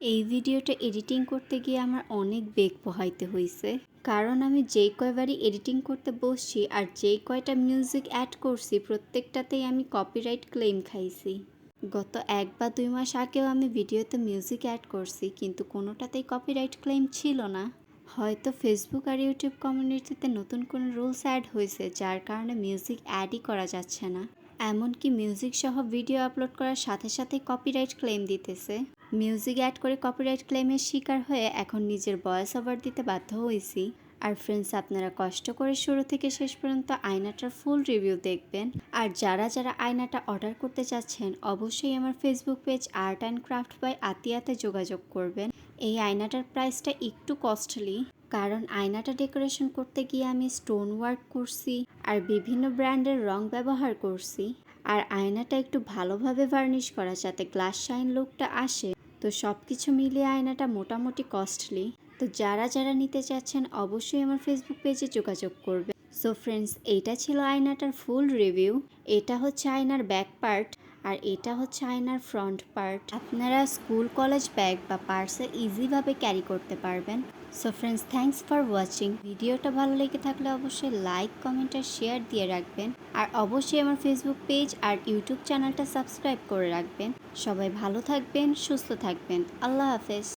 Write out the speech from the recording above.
এই ভিডিওটা এডিটিং করতে গিয়ে আমার অনেক বেগ পোহাইতে হইছে। কারণ আমি যেই কয়বারই এডিটিং করতে বসছি আর যেই কয়টা মিউজিক অ্যাড করছি প্রত্যেকটাতেই আমি কপিরাইট ক্লেম খাইছি। গত ১ বা ২ মাস আগেও আমি ভিডিওতে মিউজিক অ্যাড করছি কিন্তু কোনোটাতেই কপিরাইট ক্লেম ছিল না। হয়তো ফেসবুক আর ইউটিউব কমিউনিটিতে নতুন কোনো রুলস অ্যাড হয়েছে যার কারণে মিউজিক অ্যাডই করা যাচ্ছে না। এমনকি মিউজিক সহ ভিডিও আপলোড করার সাথে সাথেই কপিরাইট ক্লেম দিতেছে। মিউজিক অ্যাড করে কপিরাইট ক্লেমের শিকার হয়ে এখন নিজের ভয়েস ওভার দিতে বাধ্য হয়েছি। আর ফ্রেন্ডস, আপনারা কষ্ট করে শুরু থেকে শেষ পর্যন্ত আয়নাটার ফুল রিভিউ দেখবেন। আর যারা যারা আয়নাটা অর্ডার করতে চাচ্ছেন অবশ্যই আমার Facebook page art and craft by আতিয়াতে যোগাযোগ করবেন। এই আয়নাটার প্রাইসটা একটু কস্টলি, কারণ আয়নাটা ডেকোরেশন করতে গিয়ে আমি স্টোন ওয়ার্ক করছি আর বিভিন্ন ব্র্যান্ডের রং ব্যবহার করছি। আর আয়নাটা একটু ভালোভাবে ভার্নিশ করা যাতে গ্লাস শাইন লুকটা আসে। তো সব কিছু মিলিয়ে আয়নাটা মোটামুটি কস্টলি। তো যারা যারা নিতে চাচ্ছেন অবশ্যই আমার ফেসবুক পেজে যোগাযোগ করবে। সো ফ্রেন্ডস, এইটা ছিল আয়নাটার ফুল রিভিউ। এটা হচ্ছে আয়নার ব্যাক পার্ট আর এটা হচ্ছে আয়নার ফ্রন্ট পার্ট। আপনারা স্কুল কলেজ ব্যাগ বা পার্সে ইজিভাবে ক্যারি করতে পারবেন। So friends, thanks for watching. ভিডিওটা ভালো লেগে থাকলে অবশ্যই লাইক, কমেন্ট আর শেয়ার দিয়ে রাখবেন। আর অবশ্যই আমার ফেসবুক পেজ আর ইউটিউব চ্যানেলটা সাবস্ক্রাইব করে রাখবেন। সবাই ভালো থাকবেন, সুস্থ থাকবেন। আল্লাহ হাফেজ।